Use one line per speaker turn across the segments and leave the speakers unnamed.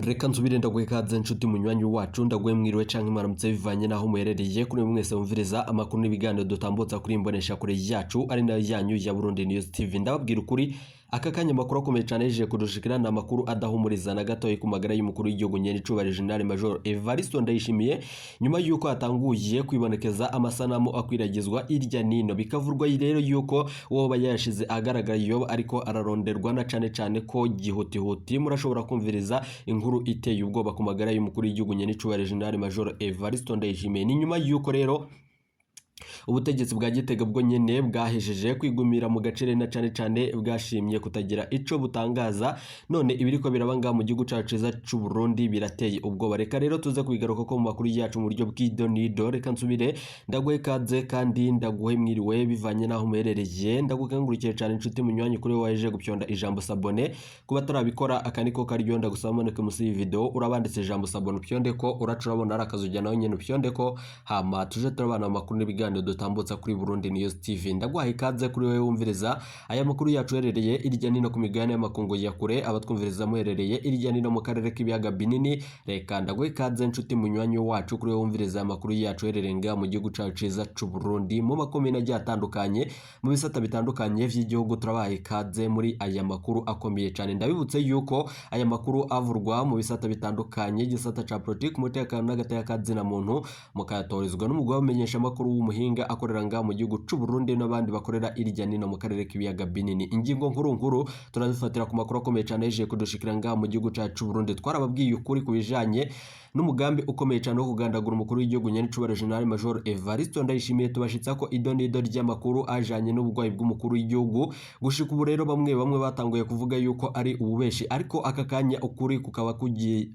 Reka nsubire ndaguhe ikaze nshuti munywanyi wacu ndaguhe mwiriwe canke mwaramutse bivanye naho muherereye kuri mwese mumviriza amakuru n'ibiganiro dutambutsa kuri imbonesha kure yacu ari nayo yanyu ya Burundi News TV. Ndababwira ukuri aka kanya makuru akomeye cyane yeje kudushikira na makuru adahumuriza na gato ku magara y'umukuru w'igihugu nyene cubari General Major Evariste Ndayishimiye nyuma yuko atanguye kwibonekeza amasanamu akwiragizwa irya nino bikavurwa rero yuko woba yashize agaragara yoba ariko araronderwa na cane ko gihutihuti. Murashobora kumviriza inkuru iteye ubwoba ku magara y'umukuru w'igihugu nyene cubari General Major Evariste Ndayishimiye ni nyuma yuko rero ubutegetsi bwa Gitega bwo nyene bwahejeje kwigumira mu gacere na cane bwashimye kutagira ico butangaza. None ibiriko birabanga mu gihugu cacu ciza c'u Burundi birateye ubwoba. Reka rero tuze kubigaruka ko mu makuru yacu mu buryo bw'idonido. Reka nsubire ndaguhe kaze kandi ndaguhe mwiriwe bivanye naho muherereye. Ndagukangurikiye cyane inshuti munywanyi kuri waje gupyonda ijambo sabone kuba tarabikora akaniko karyo ndagusaba moneke musi video urabanditse ijambo sabone upyonde ko uracurabona arakazujya nawe nyene upyonde ko hama tuje turabana amakuru n'ibiganiro dutambutsa kuri Burundi News TV. Ndaguhaye ikaze kuri wewe wumviriza aya makuru yacu herereye irya nino ku migabane y'amakungu ya kure abatwumviriza muherereye irya nino mu karere k'ibiyaga binini. Reka ndaguhaye ikaze inshuti munywanyi wacu kuri wewe wumviriza amakuru yacu herereye nga mu gihugu cacu ciza c'u Burundi mu makomine agiye atandukanye mu bisata bitandukanye vy'igihugu. Turabahaye ikaze muri aya makuru akomeye cyane. Ndabibutse yuko aya makuru avurwa mu bisata bitandukanye igisata ca politique umutekano n'agateka na muntu mukayatorizwa n'umugabo umenyesha amakuru w'umuhinga akorera nga mu gihugu c'u Burundi n'abandi bakorera irya nino mu karere k'ibiyaga binini. Ingingo nkuru turazifatira ku makuru akomeye cyane yeje kudushikira nga mu gihugu cacu c'u Burundi. Twarababwiye ukuri kubijanye n'umugambi ukomeye cyane wo kugandagura umukuru w'igihugu nyene cubare General Major Evariste Ndayishimiye. Tubashitsa ko idonido ry'amakuru ajanye n'ubugwayi bw'umukuru w'igihugu gushika ubu rero bamwe batanguye kuvuga yuko ari ububeshi, ariko aka kanya ukuri kukaba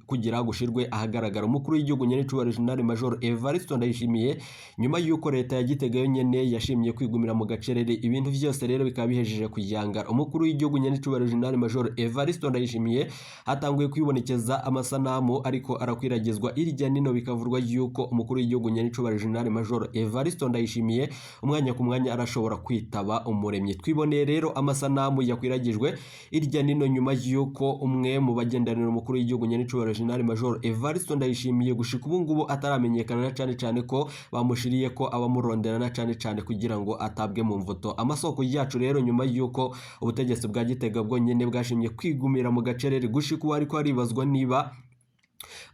kugira gushirwe ahagaragara. Umukuru w'igihugu nyene cubare General Major Evariste Ndayishimiye nyuma yuko leta ya Gitega nyene yashimye kwigumira mu gacerere ibintu vyose rero bikaba bihejeje kuyangara. Umukuru w'igihugu nyene cubare General Major Evariste Ndayishimiye hatanguye kwibonekeza amasanamu ariko arakwiragizwa irya nino bikavurwa yuko umukuru w'igihugu nyene cubare General Major Evariste Ndayishimiye umwanya ku mwanya arashobora kwitaba umuremyi. Twiboneye rero amasanamu yakwiragijwe irya nino nyuma yuko umwe mu bagendanira umukuru w'igihugu nyene cubare General Major Evariste Ndayishimiye gushika ubu ngubu ataramenyekana cane ko bamushiriye ko abamurondera na cane kugira ngo atabwe mu mvuto. Amasoko yacu rero nyuma yuko ubutegetsi bwa Gitega bwo nyene bwashimye kwigumira mu gacerere gushika ubu ariko aribazwa niba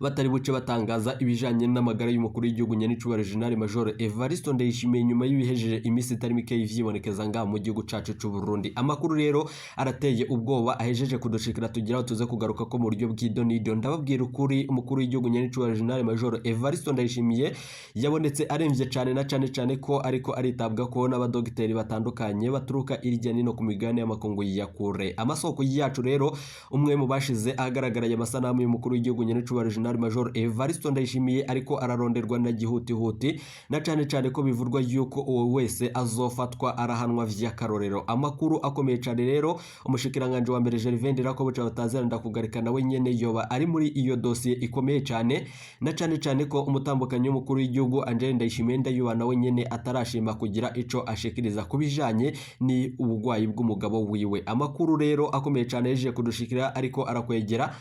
batari buce batangaza ibijanye n'amagara y'umukuru w'igihugu nyene cubare General Major Evariste Ndayishimiye nyuma y'ibihejeje imisi itari mike y'ivyibonekeza nga mu gihugu cacu c'u Burundi. Amakuru rero arateye ubwoba ahejeje kudushikira tugira tuze kugaruka ko mu buryo bw'idonido. Ndababwira ukuri umukuru w'igihugu nyene cubare General Major Evariste Ndayishimiye yabonetse aremvye cane na cane ko ariko aritabwa ko n'abadogiteri batandukanye baturuka irya nino ku migabane y'amakungu ya kure. Amasoko yacu rero umwe mu bashize ahagaragara ya masanamu y'umukuru w'igihugu nyene cubare General Major Evariste Ndayishimiye ariko araronderwa na gihutihuti na cane ko bivurwa yuko uwo wese azofatwa arahanwa vy'akarorero. Amakuru akomeye cyane rero umushikiranganje wa mbere Gervais Ndirakobuca batazera ndakugarika nawe nyene yoba ari muri iyo dossier ikomeye cyane na cane ko umutambukanyi w'umukuru w'igihugu Angel Ndayishimiye ndayuba nawe nyene atarashima kugira ico ashikiriza kubijanye ni ubugwayi bw'umugabo wiwe. Amakuru rero akomeye cyane yeje kudushikira ariko arakwegera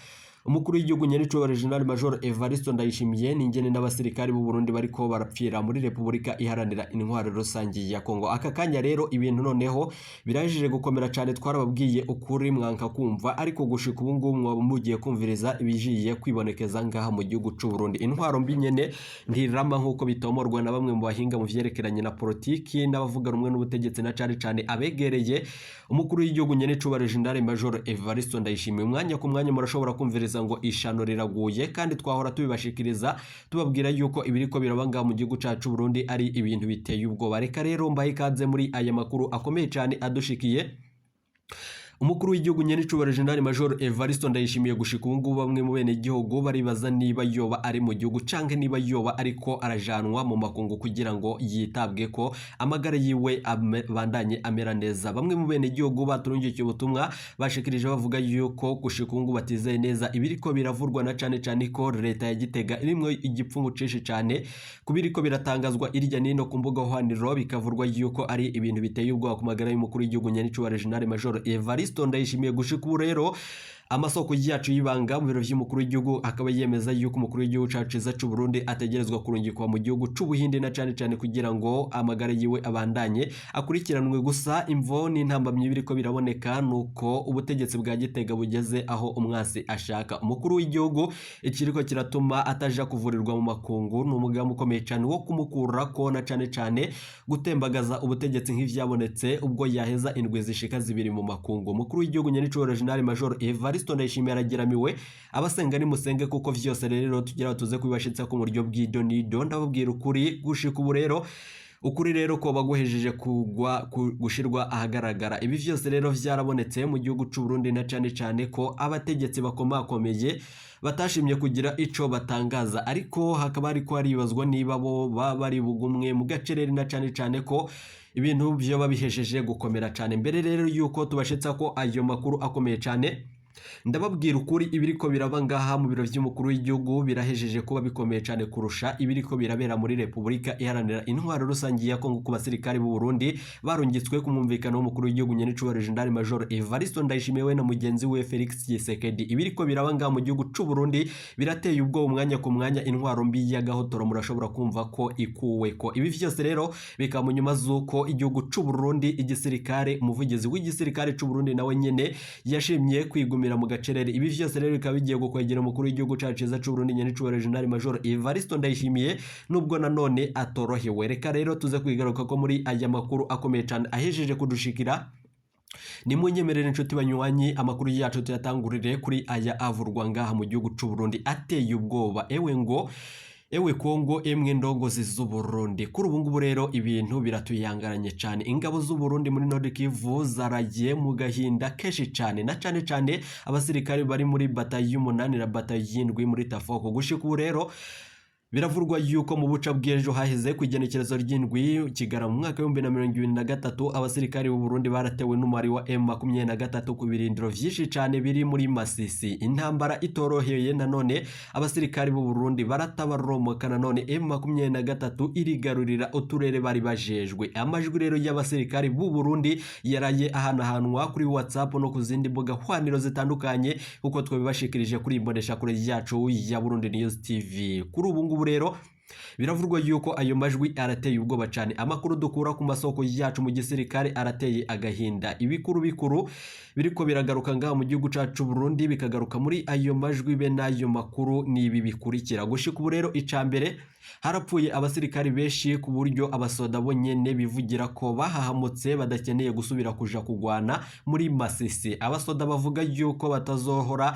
umukuru w'igihugu nyene cubare General Major Evariste Ndayishimiye n'ingene n'abasirikari b'u Burundi bariko barapfira muri Republika iharanira intwaro rusangi ya Kongo. Aka kanya rero ibintu noneho birajije gukomera cyane. Twarababwiye ukuri mwanka kumva ariko gushika ubu ngubu mugiye kumviriza ibijiye kwibonekeza ngaha mu gihugu c'u Burundi. Intwaro mbi nyene ntirama nkuko bitomorwa na bamwe mu bahinga mu vyerekeranye na politiki n'abavuga rumwe n'ubutegetsi na cane abegereye umukuru w'igihugu nyene cubare General Major Evariste Ndayishimiye. Umwanya ku mwanya murashobora kumviriza ngo ishano riraguye kandi twahora tubibashikiriza tubabwira yuko ibiriko birabanga mu gihugu cacu Burundi ari ibintu biteye ubwoba. Reka rero mbaye ikaze muri aya makuru akomeye cyane adushikiye. Umukuru w'igihugu nyene cubare General Major Evariste Ndayishimiye gushika ubu ngubu bamwe mu bene igihugu baribaza niba yoba ari mu gihugu canke niba yoba ariko arajanwa mu makungu kugira ngo yitabwe ko amagara yiwe bandanye amera neza. Bamwe mu bene igihugu baturungikiye ubutumwa bashikirije bavuga yuko gushika ubu ngubu batizeye neza ibiriko biravurwa na cane ko leta ya Gitega irimwe igipfungu cishi cane kubiriko biratangazwa irya nino ku mbuga hwaniro bikavurwa yuko ari ibintu biteye ubwoba ku magara y'umukuru w'igihugu nyene cubare General Major Evariste Ndayishimiye gushika ubu rero Amasoko yacu y'ibanga mu biro vy'umukuru w'igihugu akaba yemeza yuko umukuru w'igihugu cacu ciza c'u Burundi ategerezwa kurungikwa mu gihugu c'Ubuhinde na cane cane kugira ngo amagara yiwe abandanye akurikiranwe. Gusa imvo n'intambamyi biriko biraboneka nuko ubutegetsi bwa Gitega bugeze aho umwasi ashaka. Umukuru w'igihugu ikiriko kiratuma ataja kuvurirwa mu makungu n'umugambi ukomeye cane wo kumukura ko na cane cane gutembagaza ubutegetsi nk'ivyabonetse ubwo yaheza indwi zishika zibiri mu makungu. Umukuru w'igihugu Nyenicubahiro General Major Evaristo Ndayishimiye aragiramiwe, abasenga ni musenge kuko vyose rero tugira tuze kubibashitsa ku buryo bw'idonido. Ndababwira ukuri gushika ubu rero ukuri rero ko baguhejeje gushirwa ahagaragara. Ibi vyose rero vyarabonetse mu gihugu c'u Burundi na cane cane ko abategetsi bakomakomeye batashimye kugira ico batangaza, ariko hakaba ariko haribazwa niba bo bari bugumwe mu gacerere na cane cane ko ibintu byo babihesheje gukomera cane. Mbere rero yuko tubashitsa ko ayo makuru akomeye cane, ndababwira ukuri ibiriko biraba ngaha mu biro vy'umukuru w'igihugu birahejeje kuba bikomeye cane kurusha ibiriko birabera muri Republika Iharanira Intwaro Rusangi ya Kongo ku basirikare b'u Burundi barungitswe ku mwumvikano w'umukuru w'igihugu Nyenicubahiro General Major Evaristo Ndayishimiye na mugenzi we Felix Tshisekedi. Ibiriko biraba ngaha mu gihugu c'u Burundi birateye ubwo umwanya ku mwanya intwaro mbi ya gahotoro murashobora kumva ko ikuweko. Ibi vyose rero bikamunyuma zuko igihugu c'u Burundi igisirikare umuvugizi w'igisirikare c'u Burundi nawe nyene yashimye kwigumira mu gacerere. Ibi vyose rero bikaba bigiye gukwegera umukuru w'igihugu cacu ciza c'u Burundi Nyenicubahiro General Major Evaristo Ndayishimiye nubwo nanone atorohewe. Reka rero tuze kwigaruka ko muri aya makuru akomeye cane ahejeje kudushikira. Ni munyemerere inshuti banywanyi, amakuru yacu tuyatangurire kuri aya avurwa ngaha mu gihugu c'u Burundi ateye ubwoba. Ewe Kongo, emwe ndongozi z'u Burundi, kuri ubu ngubu rero ibintu biratuyangaranye cyane. Ingabo z'u Burundi muri Nord Kivu zaragiye mu gahinda keshi cyane, na cyane cyane abasirikare bari muri batayo 8 na batayo 7 muri Tafoko. Gushika ubu rero biravurwa yuko mu buca bw'ejo haheze ku igenekerezo ry'indwi Kigara mu mwaka wa 2023 abasirikare b'u Burundi baratewe n'umari wa M23 ku birindiro vyinshi cyane biri muri Masisi. Intambara itoroheye nanone abasirikare b'u Burundi baratabaromoka nanone M23 irigarurira uturere bari bajejwe. Amajwi rero y'abasirikare b'u Burundi yaraye ahanahanwa kuri WhatsApp no ku zindi mbuga hwaniro zitandukanye kuko twebashikirije kuri imbonesha kure yacu ya Burundi News TV. Kuri ubu ngubu rero biravurwa yuko ayo majwi arateye ubwoba cyane. Amakuru dukura ku masoko yacu mu gisirikare arateye agahinda. Ibikuru bikuru biriko biragaruka ngaha mu gihugu cacu Burundi bikagaruka muri ayo majwi be n'ayo makuru nibi bikurikira. Gushika ubu rero icambere harapfuye abasirikare benshi ku buryo abasoda bo nyene bivugira ko bahahamutse badakeneye gusubira kuja kugwana muri Masisi. Abasoda bavuga yuko batazahora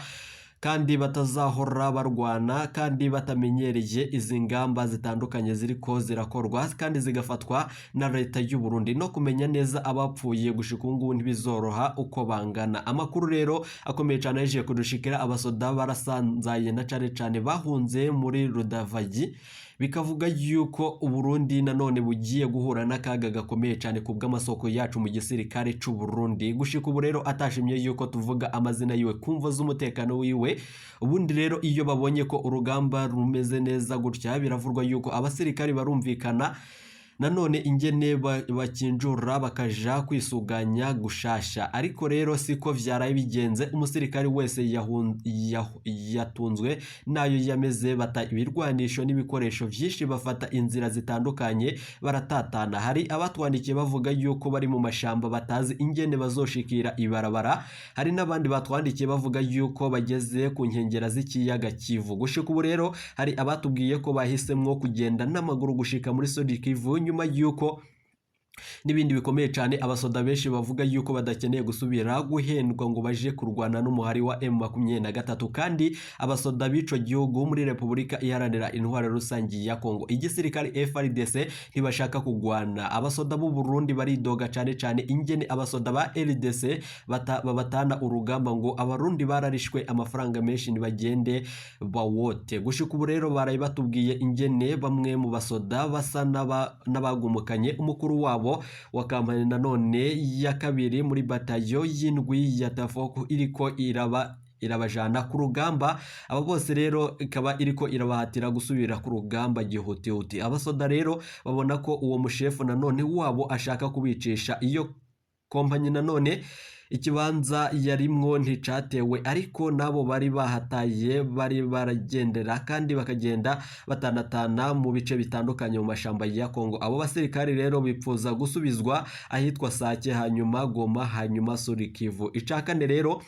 barwana kandi batamenyereye izi ngamba zitandukanye ziriko zirakorwa kandi zigafatwa na leta y'u Burundi. No kumenya neza abapfuye gushika ubu ntibizoroha uko bangana. Amakuru rero akomeye cyane aje kudushikira, abasoda barasanzaye na cane cane bahunze muri Rudavagi, bikavuga yuko Uburundi nanone bugiye guhura n'akaga gakomeye cyane ku bw'amasoko yacu mu gisirikare c'u Burundi. Gushika ubu rero atashimye yuko tuvuga amazina yiwe kumva z'umutekano wiwe. Ubundi rero iyo babonye ko urugamba rumeze neza gutya biravurwa yuko abasirikare barumvikana nanone ingene bakinjura bakaja kwisuganya gushasha. Ariko rero siko vyaraye bigenze. Umusirikare wese yatunzwe nayo yameze bata ibirwanisho n'ibikoresho vyinshi, bafata inzira zitandukanye baratatana. Hari abatwandikiye bavuga yuko bari mu mashamba batazi ingene bazoshikira ibarabara. Hari n'abandi batwandikiye bavuga yuko bageze ku nkengera z'ikiyaga Kivu. Gushika ubu rero hari abatubwiye ko bahisemwo kugenda n'amaguru gushika muri Sud Kivu nyuma yuko n'ibindi bikomeye cyane. Abasoda benshi bavuga yuko badakeneye gusubira guhendwa ngo baje kurwana n'umuhari wa M23 kandi abasoda bico gihugu muri Republika Iharanira Intwaro Rusangi ya Kongo igisirikare FARDC ntibashaka kugwana. Abasoda b'u Burundi baridoga cyane cyane ingene abasoda ba LDC babatana urugamba ngo abarundi bararishwe amafaranga menshi nibagende bawote. Gushika ubu rero baraye batubwiye ingene bamwe mu basoda basa n'abagumukanye umukuru wabo wa kampani nanone ya kabiri muri batayo y'indwi ya Tafoko iriko irabajana ku rugamba. Aba bose rero ikaba iriko irabahatira gusubira ku rugamba gihutihuti. Abasoda rero babona ko uwo mushefu nanone wabo ashaka kubicisha iyo kompanyi nanone ikibanza yarimwo nticatewe ariko nabo bari bahataye bari baragendera kandi bakagenda batanatana mu bice bitandukanye mu mashamba ya Kongo. Abo basirikari rero bipfuza gusubizwa ahitwa Sake, hanyuma Goma, hanyuma Sud Kivu. Icakane rero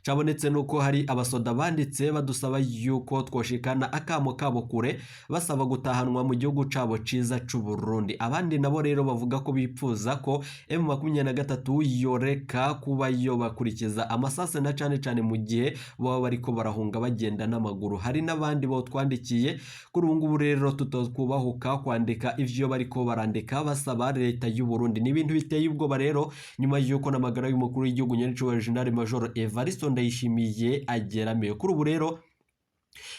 cabonetse nuko hari abasoda banditse badusaba yuko twoshikana akamo kabo kure basaba gutahanwa mu gihugu cabo ciza c'u Burundi. Abandi nabo rero bavuga ko bipfuza ko M23 yoreka kuba yo bakurikiza amasase na cane mu gihe baba bariko barahunga bagenda n'amaguru. Hari n'abandi bo twandikiye kuri ubu ngubu rero tutokubahuka kwandika ivyo bariko barandika basaba leta y'u Burundi. Ni ibintu biteye ubwoba rero nyuma yuko n'amagara y'umukuru w'igihugu Nyenicubahiro General Major Evariste Ndayishimiye ageramiye. Kuri ubu rero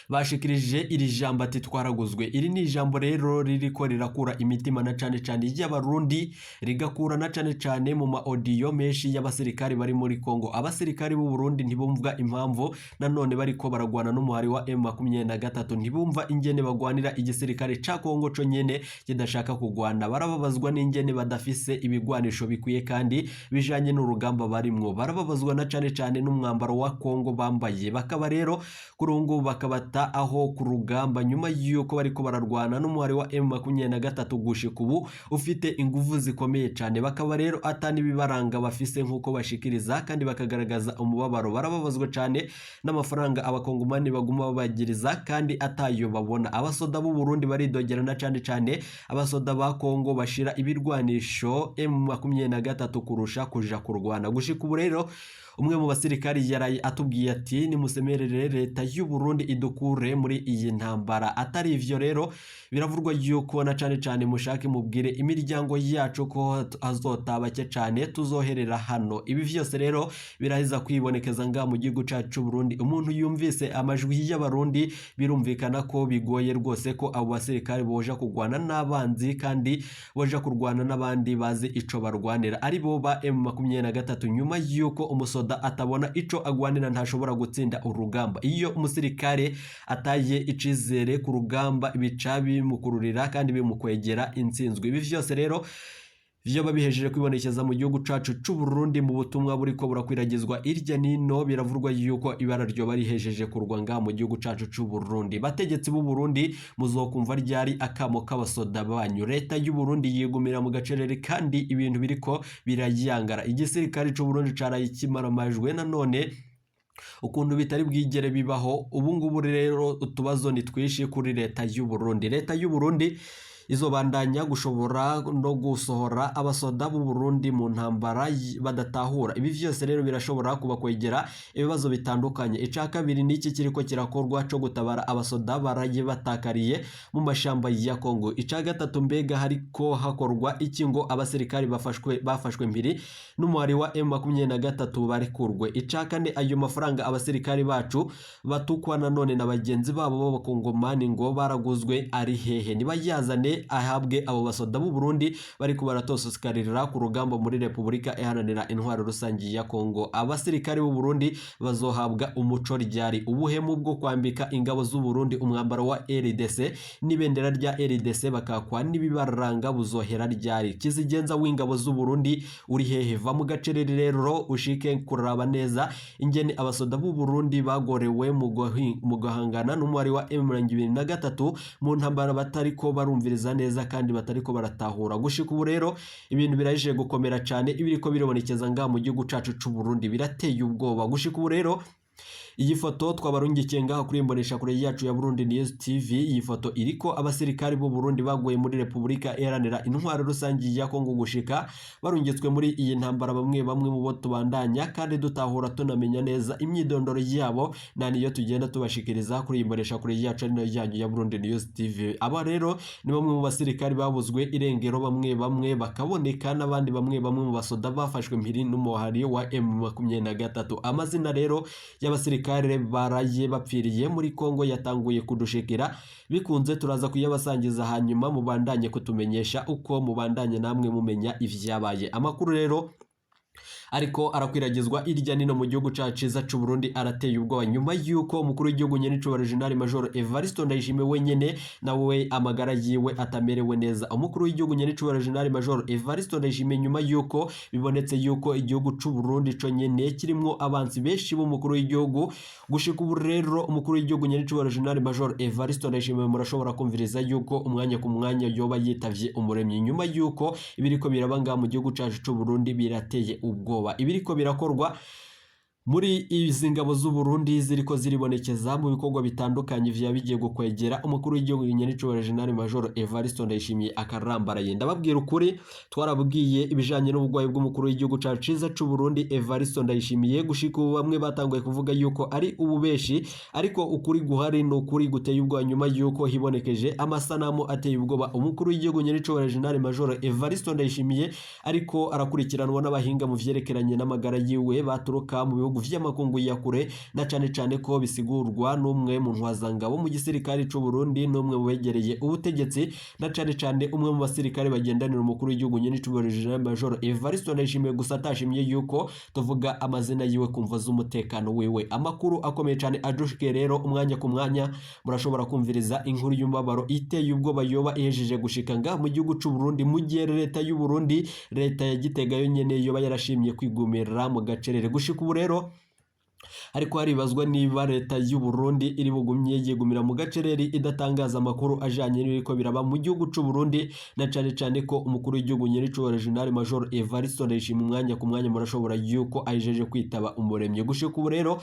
bashikirije iri jambo ati twaraguzwe. Iri ni ijambo rero ririko rirakura imitima na cane y'abarundi, rigakura na cane mu ma audio menshi y'abasirikari bari muri Kongo. Abasirikari b'u Burundi ntibumva impamvu nanone bariko baragwana n'umuhari wa M23, ntibumva ingene bagwanira igisirikare ca Kongo co nyene kidashaka kugwana. Barababazwa n'ingene badafise ibigwanisho bikwiye kandi bijanye n'urugamba barimwo. Barababazwa na cane n'umwambaro wa Kongo bambaye. Bakaba rero kuri ubu bakabata aho ku rugamba nyuma yuko bariko bararwana n'umuhari wa M23 gushika ubu ufite inguvu zikomeye cyane. Bakaba rero atani bibaranga bafise nkuko bashikiriza kandi bakagaragaza umubabaro. Barababazwa cyane n'amafaranga abakongomani baguma babagiriza kandi atayo babona. Abasoda b'u Burundi baridogera na cane abasoda ba Kongo bashira ibirwanisho M23 kurusha kuja kurwana. Gushika ubu rero umwe mu basirikari yaraye atubwiye ati nimusemerere leta y'u Burundi idukure muri iyi ntambara. Atari ivyo rero biravurwa yuko na cane mushake mubwire imiryango yacu ko azotabake cane tuzoherera hano. Ibi vyose rero birahiza kwibonekeza nga mu gihugu cacu Burundi. Umuntu yumvise amajwi y'abarundi birumvikana ko bigoye rwose ko abo basirikari boja kugwana n'abanzi kandi boja kurwana n'abandi bazi ico barwanira ari bo ba M23 nyuma yuko umusoda atabona ico agwanira ntashobora gutsinda urugamba. Iyo umusirikare ataye icizere ku rugamba ibica bimukururira kandi bimukwegera intsinzwe. Ibi vyose rero vyo babihejeje kwibonekeza mu gihugu cacu c'u Burundi mu butumwa buriko burakwiragizwa irya nino. Biravurwa yuko ibara ryo barihejeje kurwa nga mu gihugu cacu c'u Burundi. Bategetsi b'u Burundi muzokumva ryari akamo k'abasoda banyu. Leta y'u Burundi yigumira mu gacerere kandi ibintu biriko birayangara. Igisirikare c'u Burundi caraye kimara amajwe nanone ukuntu bitari bwigere bibaho. Ubu ngubu rero utubazo ni twishi kuri leta y'u Burundi. Leta y'u Burundi izobandanya gushobora no gusohora abasoda b'u Burundi mu ntambara badatahura. Ibi vyose rero birashobora kubakwegera ibibazo bitandukanye. Ica kabiri niki kiriko kirakorwa co gutabara abasoda baraye batakariye mu mashamba ya Kongo. Ica gatatu mbega hariko hakorwa iki ngo abasirikari bafashwe mpiri n'umuhari wa M23 barikurwe. Ica kane ayo mafaranga abasirikari bacu batukwa nanone na bagenzi babo b'abakongomani ngo baraguzwe ari hehe? Nibayazane ahabwe abo basoda b'u Burundi bariko baratososikarira ku rugamba muri Republika Iharanira Intwaro Rusangi ya Kongo. Abasirikari b'u Burundi bazohabwa umuco ryari. Ubuhemu bwo kwambika ingabo z'u Burundi umwambaro wa RDC n'ibendera rya RDC bakakwa n'ibibaranga buzohera ryari. Kizigenza w'ingabo z'u Burundi uri hehe? Va mu gacerere rero ushike kuraba neza ingene abasoda b'u Burundi bagorewe mu guhangana n'umuhari wa M23 mu ntambara batariko barumviriza neza kandi batariko baratahura. Gushika ubu rero ibintu birajije gukomera cyane. Ibiriko birabonekeza nga mu gihugu cacu c'u Burundi birateye ubwoba. Gushika ubu rero iyi foto twabarungikiye ngaho kuri imbonesha kure yacu ya Burundi News TV. Iyi foto iriko abasirikari b'u Burundi baguye muri Republika Iharanira Intwaro Rusangi ya Kongo gushika barungitswe muri iyi ntambara. Bamwe mu bo tubandanya kandi dutahura tunamenya neza imyidondoro yabo naniyo tugenda tubashikiriza kuri imbonesha kure yacu ari nayo yanyu ya Burundi News TV. Aba rero ni bamwe mu basirikari babuzwe irengero, bamwe bakaboneka n'abandi bamwe mu basoda bafashwe mpiri n'umuhari wa M23. Amazina rero y'abasirikari baraye bapfiriye muri Kongo yatanguye kudushekera. Bikunze turaza kuyabasangiza hanyuma mubandanye kutumenyesha uko mubandanye namwe mumenya ivyabaye. Amakuru rero ariko arakwiragizwa irya nino mu gihugu caciza c'u Burundi arateye ubwoba nyuma yuko umukuru w'igihugu nyenico General Major Evariste Ndayishimiye wenyene nawe amagara yiwe atamerewe neza. Umukuru w'igihugu nyenico General Major Evariste Ndayishimiye nyuma yuko bibonetse yuko igihugu c'u Burundi co nyene kirimwo abansi benshi b'umukuru w'igihugu, gushika ubu rero umukuru w'igihugu nyenico General Major Evariste Ndayishimiye murashobora kumviriza yuko umwanya ku mwanya yoba yitavye umuremyi nyuma yuko ibiriko birabanga mu gihugu cacu c'u Burundi birateye ubwoba. Ibiriko birakorwa muri izi ngabo z'u Burundi ziriko ziribonekeza mu bikorwa bitandukanye vya bigiye gukwegera umukuru w'igihugu nyenico General Major Evariste Ndayishimiye akarambaraye. Ndababwira ukuri, twarabwiye ibijanye n'ubugwayi bw'umukuru w'igihugu caciza c'u Burundi Evariste Ndayishimiye, gushika ubu bamwe batanguye kuvuga yuko ari ububeshi, ariko ukuri guhari no kuri guteye ubwoba nyuma yuko hibonekeje amasanamu ateye ubwoba umukuru w'igihugu nyenico General Major Evariste Ndayishimiye ariko arakurikiranwa n'abahinga mu vyerekeranye n'amagara yiwe baturuka mu bihugu vy'amakungu ya kure, na cane ko bisigurwa n'umwe mu ntwazangabo mu gisirikare c'u Burundi, n'umwe mu begereye ubutegetsi, na cane umwe mu basirikare bagendanira umukuru w'igihugu nyenico General Major Evariste Ndayishimiye, gusa atashimye yuko tuvuga amazina yiwe kumva z'umutekano wiwe. Amakuru akomeye cane ajushike rero umwanya ku mwanya murashobora kumviriza inkuru y'umubabaro iteye ubwoba yoba ihejeje gushika nga mu gihugu c'u Burundi, mu gihe leta y'u Burundi, leta ya Gitega yo nyene yoba yarashimye kwigumira mu gacerere. Gushika ubu rero ariko haribazwa niba leta y'u Burundi iri bugumye yegumira mu gacereri idatangaza amakuru ajanye n'ibiko biraba mu gihugu c'u Burundi, na cane ko umukuru w'igihugu nyenico General Major Evariste Ndayishimiye umwanya ku mwanya murashobora yuko ajeje kwitaba umuremye. Gushika ubu rero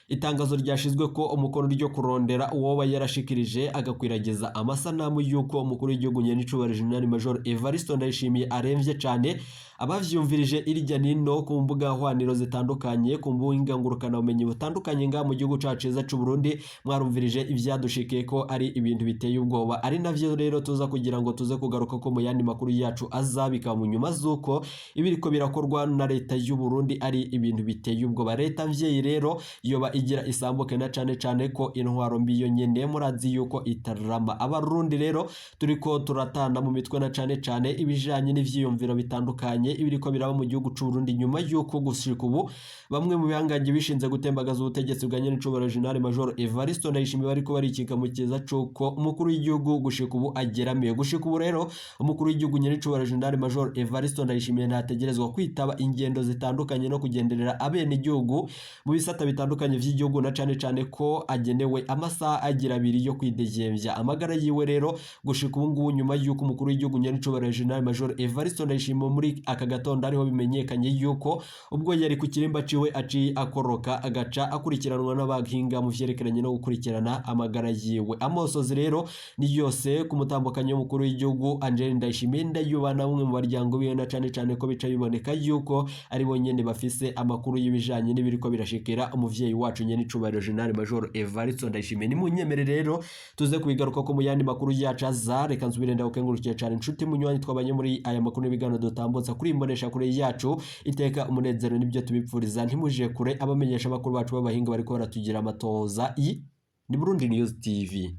itangazo ryashizwe ko umukono ryo kurondera uwoba yarashikirije agakwiragiza amasanamu yuko umukuru w'igihugu nyenico General Major Evariste Ndayishimiye aremvye cane. Abavyumvirije irya nino ku mbuga hwaniro zitandukanye, ku mbuga ngurukana umenyi butandukanye nga mu gihugu caciza c'u Burundi, mwarumvirije ivyadushikiye ko ari ibintu biteye ubwoba, ari navyo rero tuza kugira ngo tuze kugaruka ko mu yandi makuru yacu azabika mu nyuma zuko ibiriko birakorwa na leta y'u Burundi ari ibintu biteye ubwoba. Leta mvyeyi rero yoba igira isambuke, na cane ko intwaro mbi yo nyene murazi yuko itarama. Abarundi rero turiko turatana mu mitwe, na cane ibijanye n'ivyiyumviro bitandukanye ibiriko biraba mu gihugu c'u Burundi nyuma yuko gushika ubu bamwe mu bihangaje bishinze gutembagaza ubutegetsi bwa nyenico General Major Evariste Ndayishimiye bariko barikika mu kiza cuko umukuru w'igihugu gushika ubu ageramiye. Gushika ubu rero umukuru w'igihugu nyenico General Major Evariste Ndayishimiye ntategerezwa kwitaba ingendo zitandukanye no kugenderera abene igihugu mu bisata bitandukanye vy'igihugu, na cane ko agenewe amasaha agira abiri yo kwidegembya amagara yiwe. Rero gushika ubu ngubu nyuma yuko umukuru w'igihugu nyenico General Major Evariste Ndayishimiye muri aka gatondo ariho bimenyekanye yuko ubwo yari ku kirimba ciwe aci akoroka agaca akurikiranwa n'abahinga mu vyerekeranye no gukurikirana amagara yiwe. Amosozi rero ni yose ku mutambukanyo w'umukuru w'igihugu Angel Ndayishimiye ndayubana umwe mu baryango biwe, na cane ko bica biboneka yuko ari bo nyene bafise amakuru y'ibijanye n'ibiriko birashikira umuvyeyi wacu nyenico General Major Evariste Ndayishimiye. Ni munyemere rero tuze kubigaruka ko mu yandi makuru yacu aza. Reka nsubire ndagukengurukiye cane inshuti munywanyi twabanye muri aya makuru n'ibigano dutambutsa kuri imbonesha kure yacu iteka umunezero nibyo tubipfuriza. Ntimuje kure abamenyesha bakuru bacu b'abahinga bariko baratugira amatoza. Iyi ni Burundi News TV.